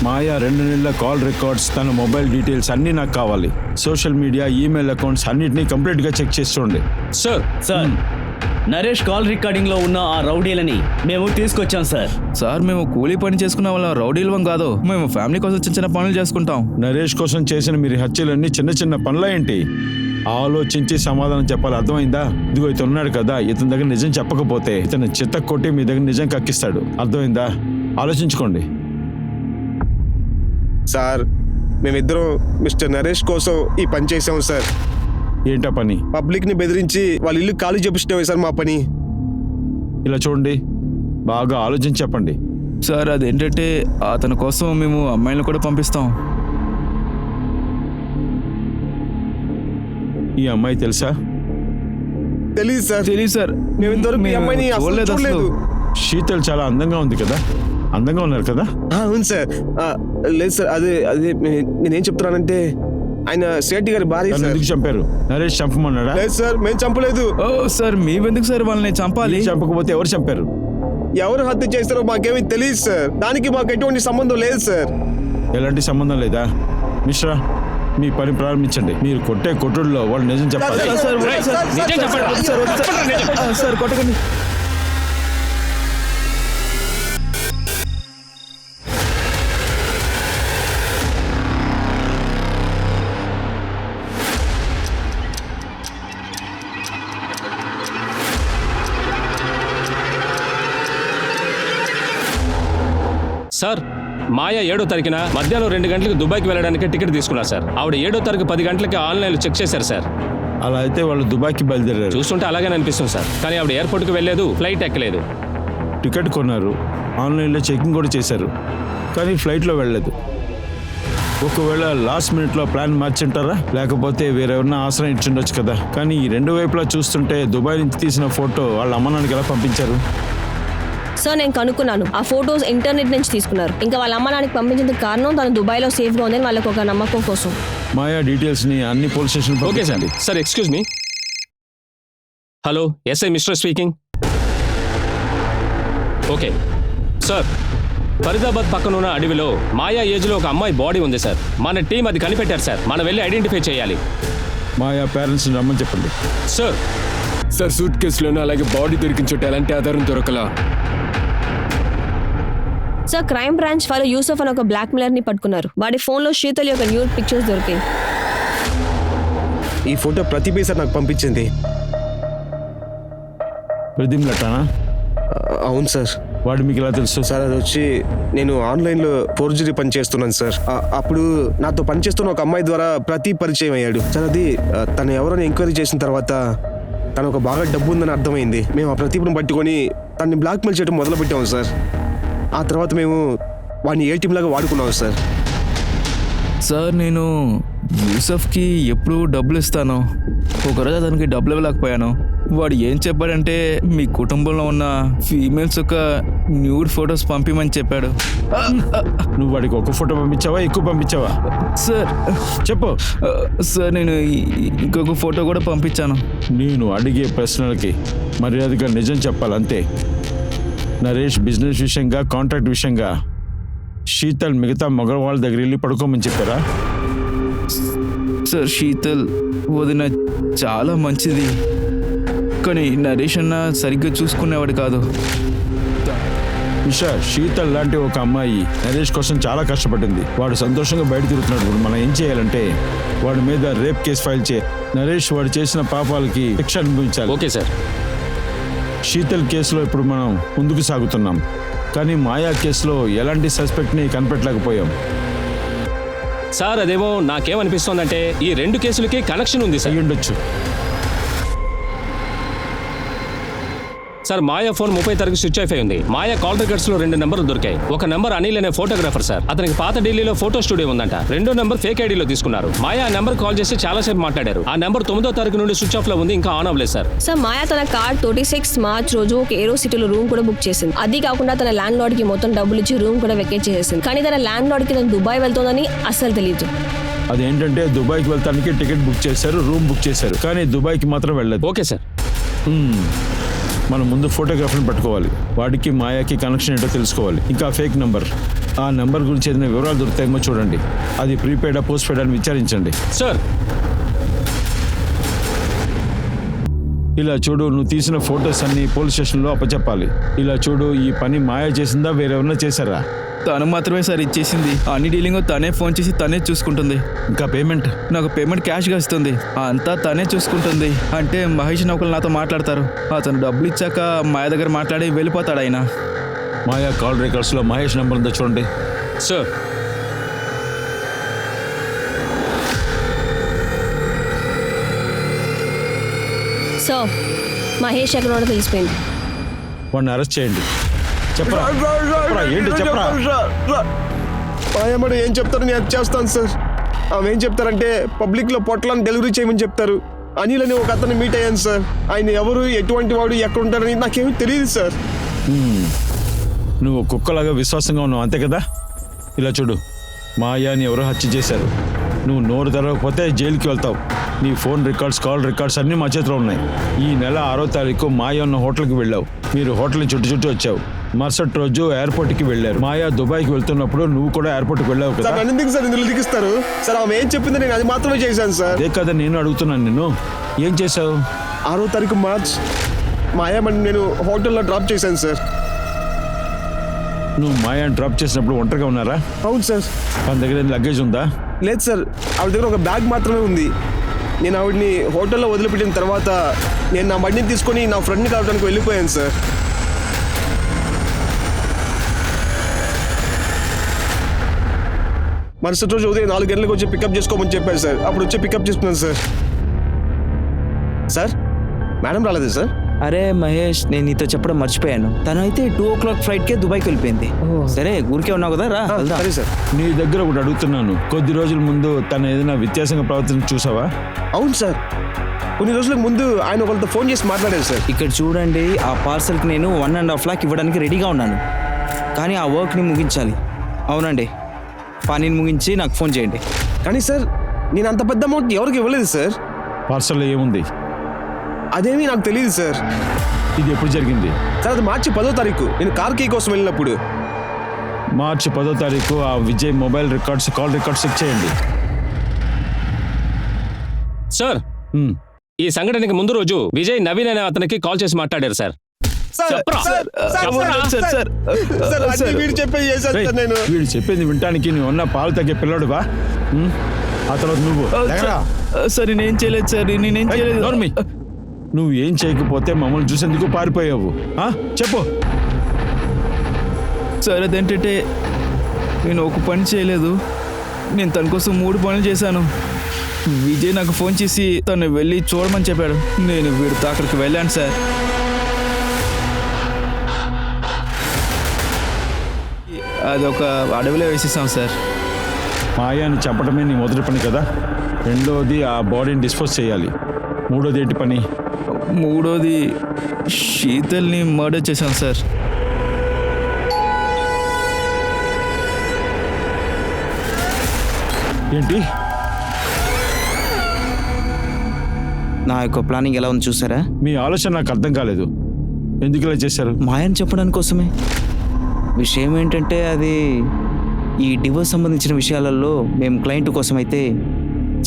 మాయా 2 నెలల కాల్ రికార్డ్స్, తన మొబైల్ డీటెయిల్స్ అన్నీ నాకు కావాలి. సోషల్ మీడియా, ఈమెయిల్ అకౌంట్స్ అన్నిటినీ కంప్లీట్గా చెక్ చేసి చూడండి. Sir sir, Naresh call recording లో ఉన్న ఆ రౌడీలని మేము తీసుకొచ్చాం సార్. సార్ మేము కూలీ పని చేసుకున్న వాళ్ళ రౌడీలవం కాదు, మేము ఫ్యామిలీ కోసం చిన్న చిన్న పనులు చేసుకుంటాం. నరేష్ కోసం చేసిన మీరు హత్యలన్నీ చిన్న చిన్న పనులా ఏంటి? ఆలోచించి సమాధానం చెప్పాలి, అర్థమైందా? ఇదిగో ఇతను ఉన్నాడు కదా, ఇతని దగ్గర నిజం చెప్పకపోతే ఇతను చిత్త కొట్టి మీ దగ్గర నిజం కక్కిస్తాడు, అర్థమైందా? ఆలోచించుకోండి. సార్, మేమిద్దరం మిస్టర్ నరేష్ కోసం ఈ పని చేసాం సార్. ఏంటా పని? పబ్లిక్ ని బెదిరించి వాళ్ళ ఇల్లు ఖాళీ చేపించడమే సార్ మా పని. ఇలా చూడండి, బాగా ఆలోచించి చెప్పండి. సార్ అదేంటంటే అతని కోసం మేము అమ్మాయిలను కూడా పంపిస్తాం. ఈ అమ్మాయి తెలుసా? తెలియదు సార్. తెలియదు సార్, మేము ఇంతవరకు ఈ అమ్మాయిని అసలు చూడలేదు. శీతల్ చాలా అందంగా ఉంది కదా, అందంగా ఉన్నారు కదా? అవును సార్. లేదు సార్, అదే అదే నేనేం చెప్తున్నానంటే ఆయన శెట్టి గారి భార్య సార్. ఎందుకు చంపారు? నరేష్ చంపమన్నాడా? లేదు సార్, మేము చంపలేదు. ఓ సార్, మేమెందుకు సార్ వాళ్ళని చంపాలి? చంపకపోతే ఎవరు చంపారు? ఎవరు హత్య చేస్తారో మాకేమీ తెలియదు సార్. దానికి మాకు ఎటువంటి సంబంధం లేదు సార్. ఎలాంటి సంబంధం లేదా? మిశ్రా, మీ పని ప్రారంభించండి. మీరు కొట్టే కొట్టుడులో వాళ్ళు నిజం చెప్పాలి. సార్ కొట్టకండి. సార్, మాయా 7వ తారీఖున మధ్యాహ్నం 2 గంటలకు దుబాయ్కి వెళ్ళడానికి టికెట్ తీసుకున్నారు సార్. ఆవిడ 7వ తారీఖు 10 గంటలకి ఆన్లైన్లో చెక్ చేశారు సార్. అలా అయితే వాళ్ళు దుబాయ్కి బయలుదేరారు. చూస్తుంటే అలాగే అనిపిస్తుంది సార్, కానీ ఆవిడ ఎయిర్పోర్ట్కి వెళ్ళలేదు, ఫ్లైట్ ఎక్కలేదు. టికెట్ కొన్నారు, ఆన్లైన్లో చెకింగ్ కూడా చేశారు, కానీ ఫ్లైట్లో వెళ్ళలేదు. ఒకవేళ లాస్ట్ మినిట్లో ప్లాన్ మార్చింటారా? లేకపోతే వేరెవరన్నా ఆశ్రయం ఇచ్చిండొచ్చు కదా. కానీ ఈ 2 వైపులా చూస్తుంటే దుబాయ్ నుంచి తీసిన ఫోటో వాళ్ళ అమ్మ నాన్నకి ఎలా పంపించారు? సార్, నేను కనుక్కున్నాను. ఆ ఫొటోస్ ఇంటర్నెట్ నుంచి తీసుకున్నారు. ఇంకా వాళ్ళ అమ్మ నాన్నకి పంపించేందుకు కారణం తను దుబాయ్లో సేఫ్గా ఉందని వాళ్ళకి ఒక నమ్మకం కోసం. మాయా డీటెయిల్స్ని అన్ని police station. Okay sir. Sir excuse me. Hello, SI mister speaking. Okay sir, Faridabad పక్కనున్న అడవిలో మాయా ఏజ్లో ఒక అమ్మాయి బాడీ ఉంది సార్. మన టీం అది కనిపెట్టారు సార్. మనం వెళ్ళి ఐడెంటిఫై చేయాలి. మాయా పేరెంట్స్ని రమ్మని చెప్పండి. సార్. సార్, సూట్ కేసులోనే అలాగే బాడీ దొరికిన చోట ఎలాంటి ఆధారం దొరకలా. సార్, క్రైమ్ బ్రాంచ్ వాళ్ళు యూసఫ్ అని ఒక బ్లాక్ మెయిలర్ ని పట్టుకున్నారు. వాడి ఫోన్ లో శీతల్ యొక్క న్యూడ్ పిక్చర్స్ దొరికాయి. ఈ ఫోటో ప్రతిభ సార్ నాకు పంపించింది. ప్రదీప్ లటానా? అవును సార్. వాడు మీకు ఎలా తెలుసు? సార్, అది వచ్చి నేను ఆన్లైన్లో ఫోర్జరీ పని చేస్తున్నాను సార్. అప్పుడు నాతో పనిచేస్తున్న ఒక అమ్మాయి ద్వారా ప్రతి పరిచయం అయ్యాడు సార్. అది తను ఎవరైనా ఎంక్వైరీ చేసిన తర్వాత తను ఒక బాగా డబ్బు ఉందని అర్థమైంది. మేము ఆ ప్రతిభను పట్టుకొని తనని బ్లాక్మెయిల్ చేయడం మొదలుపెట్టాము సార్. ఆ తర్వాత మేము వాడిని ఏటీఎం లాగా వాడుకున్నాము సార్. సార్, నేను యూసఫ్కి ఎప్పుడు డబ్బులు ఇస్తాను. ఒకరోజు అతనికి డబ్బులు ఇవ్వలేకపోయాను. వాడు ఏం చెప్పాడంటే మీ కుటుంబంలో ఉన్న ఫీమేల్స్ యొక్క న్యూడ్ ఫొటోస్ పంపిమని చెప్పాడు. నువ్వు వాడికి ఒక ఫోటో పంపించావా, ఎక్కువ పంపించావా? సార్ చెప్పు. సార్, నేను ఇంకొక ఫోటో కూడా పంపించాను. నేను అడిగే ప్రశ్నలకి మర్యాదగా నిజం చెప్పాలంతే. నరేష్ బిజినెస్ విషయంగా, కాంట్రాక్ట్ విషయంగా శీతల్ మిగతా మగవాళ్ళ దగ్గర వెళ్ళి పడుకోమని చెప్పారా? సార్, శీతల్ వదిన చాలా మంచిది, కానీ నరేష్ అన్న సరిగ్గా చూసుకునేవాడు కాదు. ఇషా, శీతల్ లాంటి ఒక అమ్మాయి నరేష్ కోసం చాలా కష్టపడింది. వాడు సంతోషంగా బయట తిరుగుతున్నాడు. మనం ఏం చేయాలంటే వాడి మీద రేప్ కేసు ఫైల్ చేయాలి. నరేష్ వాడు చేసిన పాపాలకి శిక్ష అనుభవించాలి. Okay sir. శీతల్ కేసులో ఇప్పుడు మనం ముందుకు సాగుతున్నాం, కానీ మాయా కేసులో ఎలాంటి సస్పెక్ట్ని కనిపెట్టలేకపోయాం. సార్, అదేమో నాకేమనిపిస్తోందంటే ఈ 2 కేసులకి కనెక్షన్ ఉంది సార్. అయ్యుండొచ్చు. సార్ మాయా ఫోన్ 30 తారీఖు స్విచ్ ఆఫ్ అయి ఉంది. మాయా కాల్ రికార్డ్స్ లో 2 నెంబర్లు దొరికాయి. ఒక నెంబర్ అనిల్ అనే ఫోటోగ్రాఫర్ సార్, అతనికి పాత ఢిల్లీలో ఫోటో స్టూడియో ఉందంట. రెండో నెంబర్ ఫేక్ ఐడీలో తీసుకున్నారు. మాయా ఆ నెంబర్ కాల్ చేసి చాలా సేపు మాట్లాడారు. ఆ నెంబర్ 9వ తారీఖు నుండి స్విచ్ ఆఫ్ లో ఉంది, ఇంకా ఆన్ అవ్వలేదు సార్. సార్ మాయా తన కార్ 26 మార్చ్ రోజు ఒక ఏరో సిటీలో రూమ్ కూడా బుక్ చేసింది. అది కాకుండా తన ల్యాండ్ లార్డ్ కి మొత్తం డబ్బులు ఇచ్చి రూమ్ కూడా వెకేట్ చేసేసింది. కానీ తన ల్యాండ్ లార్డ్ కి తను దుబాయ్ వెళ్తోందని అస్సలు తెలియదు. అదేంటంటే దుబాయ్కి వెళ్తానికి టికెట్ బుక్ చేశారు, రూమ్ బుక్ చేశారు, కానీ దుబాయ్కి మాత్రం వెళ్ళదు. Okay sir. మనం ముందు ఫోటోగ్రాఫర్ని పట్టుకోవాలి. వాడికి మాయాకి కనెక్షన్ ఏంటో తెలుసుకోవాలి. ఇంకా ఫేక్ నంబర్, ఆ నెంబర్ గురించి ఏదైనా వివరాలు దొరుకుతాయేమో చూడండి. అది ప్రీపెయిడా పోస్ట్ పెయిడా అని విచారించండి. సార్ ఇలా చూడు, నువ్వు తీసిన ఫొటోస్ అన్ని పోలీస్ స్టేషన్లో అప్పచెప్పాలి. ఇలా చూడు, ఈ పని మాయా చేసిందా వేరెవరన్నా చేశారా? తను మాత్రమే సార్ ఇచ్చేసింది. అన్ని డీలింగ్ తనే ఫోన్ చేసి తనే చూసుకుంటుంది. ఇంకా పేమెంట్? నాకు పేమెంట్ క్యాష్గా ఇస్తుంది, అంతా తనే చూసుకుంటుంది. అంటే మహేష్ నౌకలు నాతో మాట్లాడతారు. అతను డబ్బులు ఇచ్చాక మాయ దగ్గర మాట్లాడి వెళ్ళిపోతాడు ఆయన. మాయా కాల్ రికార్డ్స్లో మహేష్ నెంబర్ ఉందో చూడండి. సార్ సో మహేష్ ఎక్కడ ఉన్నాడో తెలిసిపోయింది. వాడిని అరెస్ట్ చేయండి. చెప్పరా చెప్పరా, ఏంటి చెప్పరా? మాయమ్మడు ఏం చెప్తారు నేను అది చేస్తాను సార్. ఆమె ఏం చెప్తారంటే పబ్లిక్లో పొట్లాన్ని డెలివరీ చేయమని చెప్తారు. అనిల్ అని ఒక అతను మీట్ అయ్యాను సార్. ఆయన ఎవరు, ఎటువంటి వాడు, ఎక్కడ ఉంటాడని నాకేమీ తెలియదు సార్. నువ్వు కుక్కలాగా విశ్వాసంగా ఉన్నావు అంతే కదా? ఇలా చూడు, మాయాని ఎవరో హత్య చేశారు. నువ్వు నోరు తెరవకపోతే జైలుకి వెళ్తావు. నీ ఫోన్ రికార్డ్స్, కాల్ రికార్డ్స్ అన్నీ మా చేతిలో ఉన్నాయి. ఈ నెల 6వ తారీఖు మాయా ఉన్న హోటల్కి వెళ్ళావు. మీరు హోటల్ని చుట్టూ వచ్చావు. మరుసటి రోజు ఎయిర్పోర్ట్కి వెళ్ళారు. మాయా దుబాయ్కి వెళ్తున్నప్పుడు నువ్వు కూడా ఎయిర్పోర్ట్కి వెళ్ళావు కదా? సార్ ఎందుకు సార్ ఇందులో దిగిస్తారు సార్? ఆమె ఏం చెప్పిందో నేను అది మాత్రమే చేశాను సార్. అదే కదా నేను అడుగుతున్నాను నిన్ను, ఏం చేశావు? 6వ తారీఖు మార్చ్ మాయామని నేను హోటల్లో డ్రాప్ చేశాను సార్. నువ్వు మాయాని డ్రాప్ చేసినప్పుడు ఒంటరిగా ఉన్నారా? అవును సార్. తన దగ్గర లగేజ్ ఉందా? లేదు సార్, ఆవిడ దగ్గర ఒక బ్యాగ్ మాత్రమే ఉంది. నేను ఆవిడని హోటల్లో వదిలిపెట్టిన తర్వాత నేను నా బండిని తీసుకొని నా ఫ్రెండ్ని కలవడానికి వెళ్ళిపోయాను సార్. మరుసటి రోజు ఉదయం 4 గంటలకు వచ్చి పికప్ చేసుకోమని చెప్పారు సార్. అప్పుడు వచ్చి పికప్ చేసుకున్నాను సార్. సార్ మేడం రాలేదు సార్? అరే మహేష్, నేను నీతో చెప్పడం మర్చిపోయాను. తను అయితే 2 o'clock ఫ్లైట్కే దుబాయ్కి వెళ్ళిపోయింది. సరే ఊరికే ఉన్నావు కదా, రా వెళ్దాం. సరే సార్. నీ దగ్గర ఒకటి అడుగుతున్నాను, కొద్ది రోజుల ముందు తను ఏదైనా వ్యత్యాసంగా ప్రవర్తన చూసావా? అవును సార్, కొన్ని రోజులకు ముందు ఆయన ఒకరితో ఫోన్ చేసి మాట్లాడారు సార్. ఇక్కడ చూడండి, ఆ పార్సల్కి నేను 1.5 lakh ఇవ్వడానికి రెడీగా ఉన్నాను, కానీ ఆ వర్క్ని ముగించాలి. అవునండి, పనిని ముగించి నాకు ఫోన్ చేయండి. కానీ సార్ నేను అంత పెద్ద అమౌంట్ ఎవరికి ఇవ్వలేదు సార్. పార్సల్లో ఏముంది? అదేమీ నాకు తెలియదు సార్. ఇది ఎప్పుడు జరిగింది? సార్ అది మార్చి 10వ తారీఖు నేను కార్ కీ కోసం వెళ్ళినప్పుడు. మార్చి 10వ తారీఖు ఆ Vijay mobile records, call records check చేయండి. సార్ ఈ సంఘటనకి ముందు రోజు విజయ్ నవీన్ అనే అతనికి కాల్ చేసి మాట్లాడారు సార్. వీడు చెప్పేది చేశాను సార్ నేను. వీడు చెప్పేది వినటానికి నువ్వు ఉన్న పాలు తగ్గే పిల్లడువా? ఆ తర్వాత నువ్వు సార్ నేనేం చేయలేదు సార్, నేనేం చేయలేదు. నోర్మి, నువ్వు ఏం చేయకపోతే మమ్మల్ని చూసేందుకు పారిపోయావు. చెప్పు సార్. అదేంటంటే నేను ఒక పని చేయలేదు, నేను తన కోసం 3 పనులు చేశాను. విజయ్ నాకు ఫోన్ చేసి తను వెళ్ళి చూడమని చెప్పాడు. నేను వీడితో అక్కడికి వెళ్ళాను సార్. అదొక అడవిలో వేసేసాం సార్. మాయాని చంపడమే నీ మొదటి పని కదా? రెండోది ఆ బాడీని డిస్పోజ్ చేయాలి. మూడోది ఏంటి పని? మూడోది శీతల్ని మర్డర్ చేశాం సార్. ఏంటి? నా యొక్క ప్లానింగ్ ఎలా ఉంది చూసారా? మీ ఆలోచన నాకు అర్థం కాలేదు. ఎందుకు ఇలా చేశారు? మాయని చెప్పడానికి కోసమే. విషయం ఏంటంటే అది ఈ డివోర్స్ సంబంధించిన విషయాలలో మేము క్లయింట్ కోసం అయితే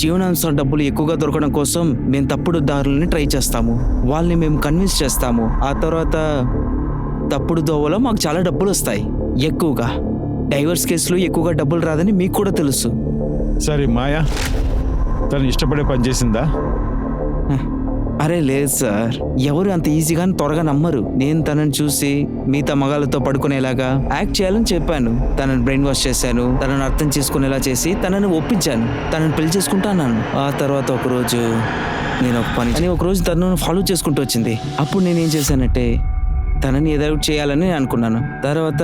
జీవనాంశ డబ్బులు ఎక్కువగా దొరకడం కోసం మేము తప్పుడు దారులని ట్రై చేస్తాము. వాళ్ళని మేము కన్విన్స్ చేస్తాము. ఆ తర్వాత తప్పుడు దోవలో మాకు చాలా డబ్బులు వస్తాయి ఎక్కువగా. డైవర్స్ కేసులు ఎక్కువగా డబ్బులు రాదని మీకు కూడా తెలుసు. సరే, మాయా తను ఇష్టపడే పని చేసిందా? అరే లేదు సార్, ఎవరు అంత ఈజీగా త్వరగా నమ్మరు. నేను తనని చూసి మిగతా మగాళ్ళతో పడుకునేలాగా యాక్ట్ చేయాలని చెప్పాను. తనని బ్రెయిన్ వాష్ చేశాను, తనని అర్థం చేసుకునేలా చేసి తనని ఒప్పించాను. తనని పెళ్లి చేసుకుంటాను. ఆ తర్వాత ఒకరోజు నేను ఒక పని అని ఒకరోజు తనను ఫాలో చేసుకుంటూ వచ్చింది. అప్పుడు నేనేం చేశానంటే తనని ఎదురు చేయాలని నేను అనుకున్నాను. తర్వాత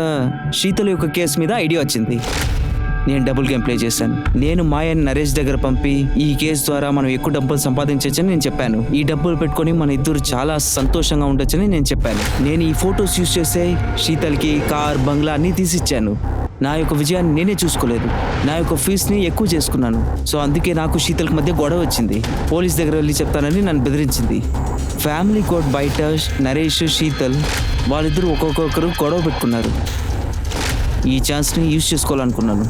శీతల్ యొక్క కేసు మీద ఐడియా వచ్చింది. నేను డబుల్ గేమ్ ప్లే చేశాను. నేను మాయని నరేష్ దగ్గర పంపి ఈ కేసు ద్వారా మనం ఎక్కువ డబ్బులు సంపాదించవచ్చని నేను చెప్పాను. ఈ డబ్బులు పెట్టుకొని మన ఇద్దరు చాలా సంతోషంగా ఉండొచ్చని నేను చెప్పాను. నేను ఈ ఫొటోస్ యూజ్ చేసే శీతల్కి కార్, బంగ్లా అన్నీ తీసిచ్చాను. నా యొక్క విజయాన్ని నేనే చూసుకోలేదు. నా యొక్క ఫీజుని ఎక్కువ చేసుకున్నాను. సో అందుకే నాకు శీతల్కి మధ్య గొడవ వచ్చింది. పోలీస్ దగ్గర వెళ్ళి చెప్తానని నన్ను బెదిరించింది. ఫ్యామిలీ కోర్ట్ బయట నరేష్, శీతల్ వాళ్ళిద్దరూ ఒక్కొక్కరు గొడవ పెట్టుకున్నారు. ఈ ఛాన్స్ని యూజ్ చేసుకోవాలనుకున్నాను.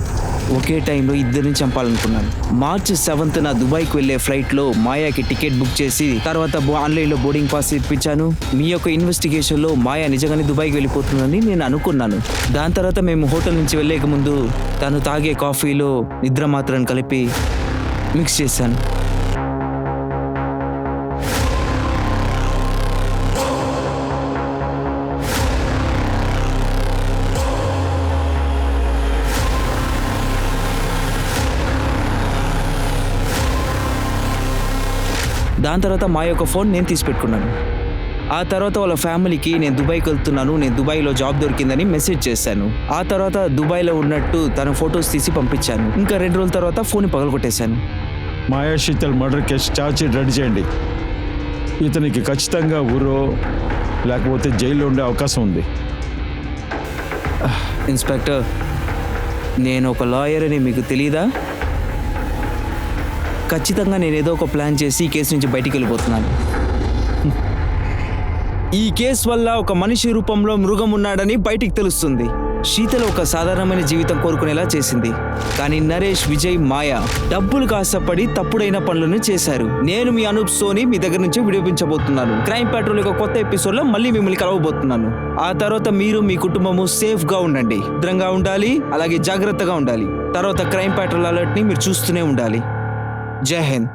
ఒకే టైంలో ఇద్దరిని చంపాలనుకున్నాను. మార్చి 7th నా దుబాయ్కి వెళ్ళే ఫ్లైట్లో మాయాకి టికెట్ బుక్ చేసి తర్వాత ఆన్లైన్లో బోర్డింగ్ పాస్ ఇప్పించాను. మీ యొక్క ఇన్వెస్టిగేషన్లో మాయా నిజంగానే దుబాయ్కి వెళ్ళిపోతుందని నేను అనుకున్నాను. దాని తర్వాత మేము హోటల్ నుంచి వెళ్ళేక ముందు తను తాగే కాఫీలో నిద్ర మాత్రను కలిపి మిక్స్ చేశాను. దాని తర్వాత మా యొక్క ఫోన్ నేను తీసి పెట్టుకున్నాను. ఆ తర్వాత వాళ్ళ ఫ్యామిలీకి నేను దుబాయ్కి వెళ్తున్నాను, నేను దుబాయ్లో జాబ్ దొరికిందని మెసేజ్ చేశాను. ఆ తర్వాత దుబాయ్లో ఉన్నట్టు తన ఫొటోస్ తీసి పంపించాను. ఇంకా 2 రోజుల తర్వాత ఫోన్ పగలగొట్టేశాను. Maya Sheetal murder case charge sheet ready చేయండి. ఇతనికి ఖచ్చితంగా ఊరో లేకపోతే జైల్లో ఉండే అవకాశం ఉంది. ఇన్స్పెక్టర్, నేను ఒక లాయర్ అని మీకు తెలీదా? ఖచ్చితంగా నేను ఏదో ఒక ప్లాన్ చేసి ఈ కేసు నుంచి బయటికి వెళ్ళిపోతున్నాను. ఈ కేసు వల్ల ఒక మనిషి రూపంలో మృగం ఉన్నాడని బయటికి తెలుస్తుంది. శీతల్ ఒక సాధారణమైన జీవితం కోరుకునేలా చేసింది. కానీ నరేష్, విజయ్, మాయా డబ్బులు కాసపడి తప్పుడైన పనులను చేశారు. నేను మీ అనూప్ సోని మీ దగ్గర నుంచి విడిపించబోతున్నాను. క్రైమ్ పెట్రోల్ యొక్క కొత్త ఎపిసోడ్లో మళ్ళీ మిమ్మల్ని కలవబోతున్నాను. ఆ తర్వాత మీరు మీ కుటుంబము సేఫ్గా ఉండండి, భద్రంగా ఉండాలి, అలాగే జాగ్రత్తగా ఉండాలి. తర్వాత క్రైమ్ పెట్రోల్ అలర్ట్ని మీరు చూస్తూనే ఉండాలి. జై హింద్.